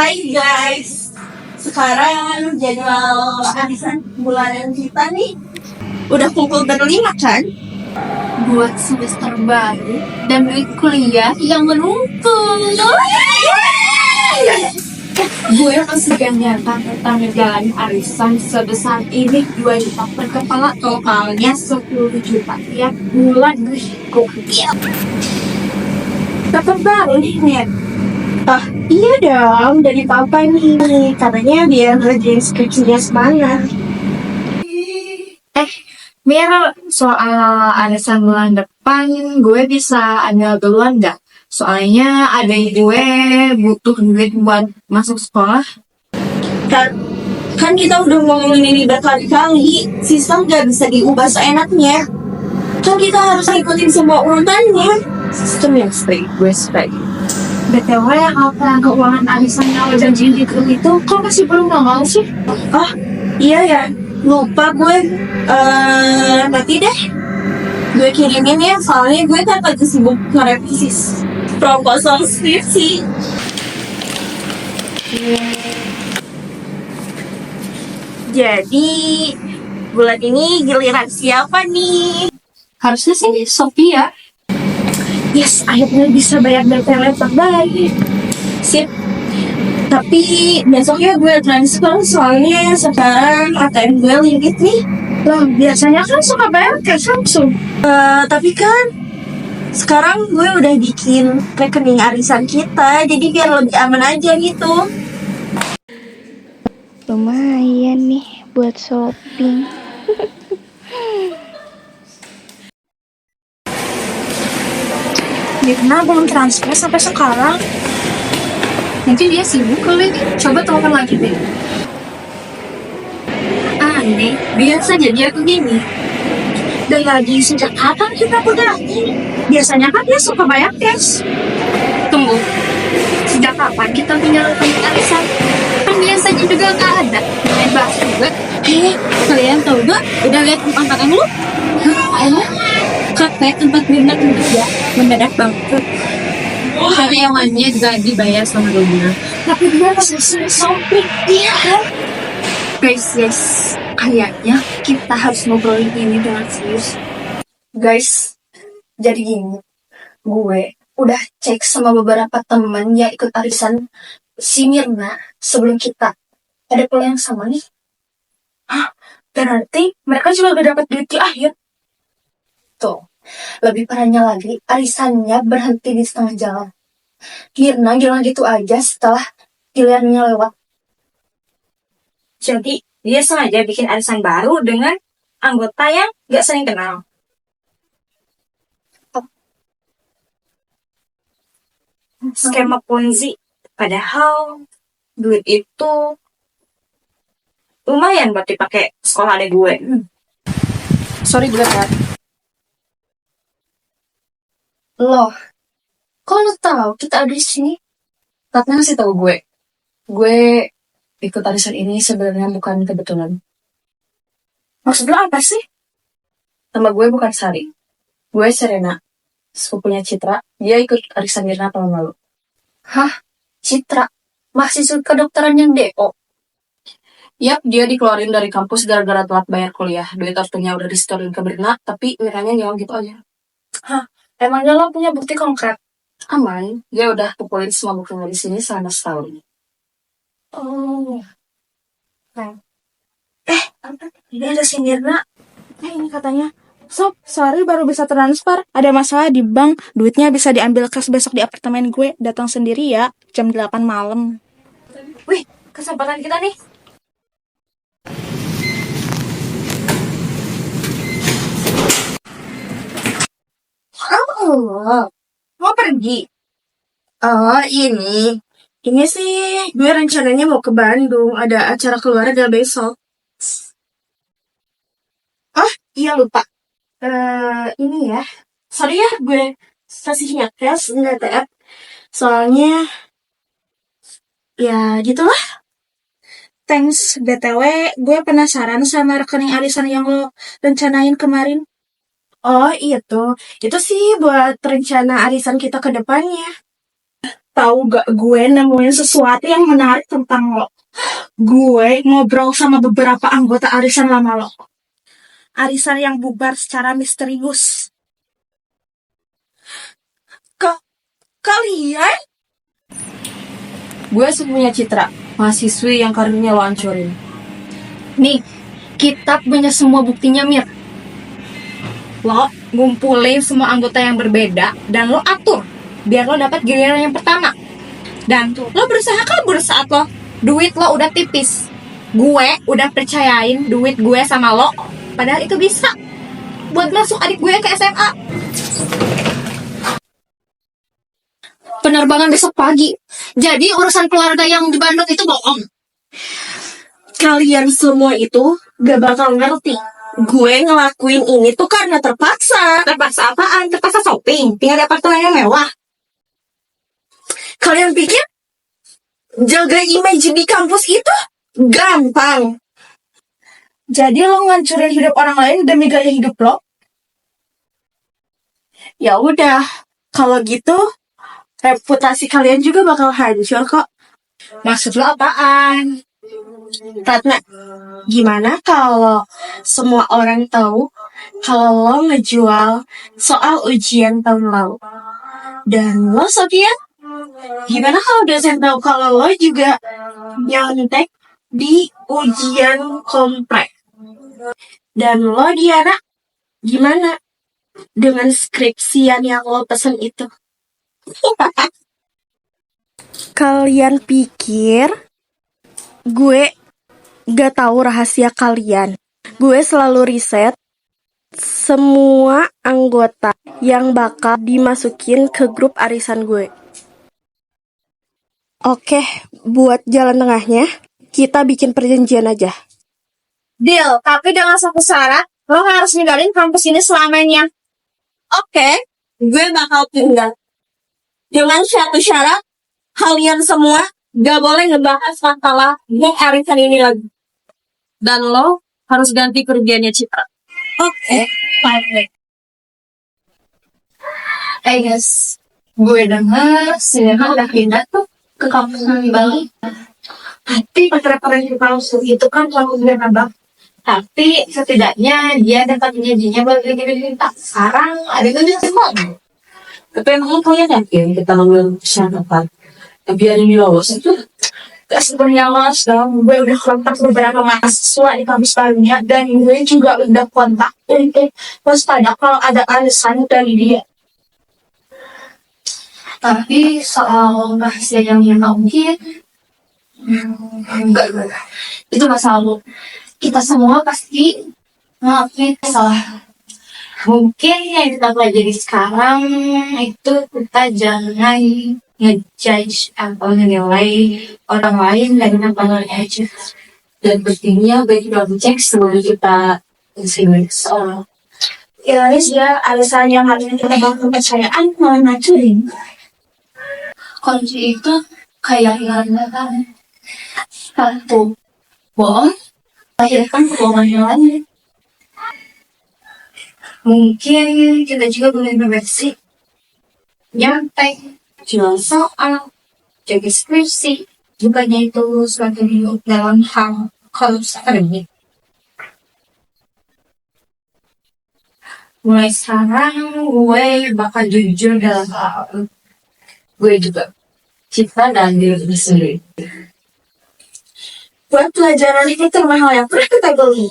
Hai guys, sekarang jadwal arisan bulanan kita nih udah kumpul berlima kan? Buat semester baru dan duit kuliah yang menumpuk. Gue masih gak nyangka tentang ngejalanin arisan sebesar ini 2 juta per kepala, totalnya 10 juta tiap bulan. Gokil. Tetap baru nih, Nen. Ah iya dong, dari papa nih katanya biar ngerjain skripsinya semangat. Mir, soal arisan bulan depan gue bisa ambil duluan gak? Soalnya adik gue butuh duit buat masuk sekolah. Kan kita udah ngomongin ini berkali-kali, sistem gak bisa diubah seenaknya. Kan kita harus ikutin semua urutannya. Sistem yang strict, gue strict. BTW, apa keuangan arisan yang lo janjiin itu kok masih belum nongol sih? Oh iya ya, lupa gue. Nanti deh gue kirimin ya, soalnya gue kan lagi sibuk ngerevisi proposal skripsi. Jadi bulan ini giliran siapa nih? Harusnya sih Sophia. Yes, akhirnya bisa bayar DP laptop baik. Sip. Tapi besoknya gue transfer, soalnya sekarang ATM gue limit nih. Loh, biasanya kan suka bayar cash langsung. Tapi kan sekarang gue udah bikin rekening arisan kita, jadi biar lebih aman aja gitu. Lumayan nih buat shopping. Mirna belum transfer sampai sekarang. Mungkin dia sibuk kali. Coba telepon lagi deh. Aneh, biasa jadi aku gini. Dan lagi sejak kapan kita udah? Biasanya kan dia suka bayar cash. Tunggu, sejak kapan kita punya rekening arisan? Kan biasanya juga nggak ada. Main bahas juga. Kalian tahu gak? Udah lihat tempat makan lu? Kafe tempat Mirna kerja mendadak bangkrut. Karyawannya juga dibayar sama Luna. Tapi dia masih shopping. Iya kan? Guys, kayaknya kita harus ngobrolin ini dengan serius. Guys, jadi gini, gue udah cek sama beberapa teman yang ikut arisan si Mirna sebelum kita. Ada peluang yang sama nih. Berarti mereka juga udah dapat duit di akhir. Tuh, lebih parahnya lagi, arisannya berhenti di setengah jalan. Mirna jalan gitu aja setelah gilirannya lewat. Jadi dia sengaja bikin arisan baru dengan anggota yang gak sering kenal. Skema Ponzi. Padahal duit itu lumayan buat dipakai sekolah adek gue. Sorry gue kan. Loh, kok lo tahu kita ada di sini? Katanya ngasih tahu gue. Gue ikut arisan ini sebenarnya bukan kebetulan. Maksud lo apa sih? Nama gue bukan Sari. Gue Serena. Sepupunya Citra. Dia ikut arisan Mirna tahun lalu. Hah? Citra? Mahasiswa kedokteran yang DO? Yap, dia dikeluarin dari kampus gara-gara telat bayar kuliah. Duit ortunya udah disetorin ke Mirna, tapi Mirnanya ngilang gitu aja. Hah? Emangnya lo punya bukti konkret? Aman. Dia udah kumpulin semua buktinya di sini selama setahun. Oh. Ini ada si Mirna. Ini katanya, Sob, sorry baru bisa transfer. Ada masalah di bank, duitnya bisa diambil cash besok di apartemen gue. Datang sendiri ya, jam 8 malam. Wih, kesempatan kita nih. Oh, mau pergi? Oh, ini sih gue rencananya mau ke Bandung, ada acara keluarga besok. Oh, iya lupa. Ini ya. Sorry ya, gue kasihnya cash, nggak TF. Soalnya, ya gitulah. Thanks, BTW, gue penasaran sama rekening arisan yang lo rencanain kemarin. Oh, iya tuh. Itu sih buat rencana arisan kita ke depannya. Tahu gak, gue nemuin sesuatu yang menarik tentang lo. Gue ngobrol sama beberapa anggota arisan lama lo. Arisan yang bubar secara misterius. Kalian? Gue sepupunya Citra, mahasiswi yang karirnya lo hancurin. Nih, kita punya semua buktinya, Mir. Lo ngumpulin semua anggota yang berbeda dan lo atur biar lo dapat giliran yang pertama. Dan lo berusaha kabur saat duit lo udah tipis. Gue udah percayain duit gue sama lo, padahal itu bisa buat masuk adik gue ke SMA. Penerbangan besok pagi. Jadi urusan keluarga yang di Bandung itu bohong. Kalian semua itu gak bakal ngerti. Gue ngelakuin ini tuh karena terpaksa. Terpaksa apaan? Terpaksa shopping. Tinggal di apartemen yang mewah. Kalian pikir jaga image di kampus itu gampang? Jadi lo ngancurin hidup orang lain demi gaya hidup lo? Ya udah, kalau gitu reputasi kalian juga bakal hancur kok. Maksud lo apaan? Ratna, gimana kalau semua orang tahu kalau lo ngejual soal ujian tahun lalu? Dan lo, Sofian, gimana kalau dosen tahu kalau lo juga nyontek di ujian komplek? Dan lo, Diana, gimana dengan skripsian yang lo pesen itu? Kalian pikir gue gak tahu rahasia kalian? Gue selalu riset semua anggota yang bakal dimasukin ke grup arisan gue. Oke, buat jalan tengahnya, kita bikin perjanjian aja. Deal, tapi dengan satu syarat, lo harus ninggalin kampus ini selamanya. Oke, gue bakal tinggal. Dengan satu syarat, kalian semua gak boleh ngebahas masalah geng arisan ini lagi. Dan lo harus ganti kerugiannya Citra. Oke, fine. Guys, gue denger Sinema udah pindah tuh ke kampus Bali. Tapi referensi palsu itu kan selalu benar. Tapi setidaknya dia dapat janjinya buat bikin tak. Sekarang ada yang semua. Tapi emang kalian yakin kita ngambil syarat biar ini lolos itu? Gak sebenarnya lolos dong. Gue udah kontak beberapa mahasiswa di kampus lainnya dan gue juga udah kontak untuk waspada kalau ada alasan dari dia. Tapi soal rahasia yang mungkin enggak. Itu masa lalu. Kita semua pasti ngelakuin kesalahan. Mungkin yang kita pelajari sekarang itu kita jangan ngejudge atau menilai orang lain dari namanya aja. Dan pentingnya baik double check sebelum kita insinuate seorang. Ironis ya, alasan yang harusnya kita bangun kepercayaan malah ngancurin. Kunci itu kayak hilang-hilangan. Satu, bohong, lahirkan kebohongan yang lain. Mungkin kita juga boleh berbesi, nyantai, jual soal, jaga skripsi, bukannya itu suatu hidup dalam hal kolaps akademik. Mulai sekarang gue bakal jujur dalam hal gue juga Citra dan diri sendiri. Buat pelajaran ini termahal yang pernah kita beli.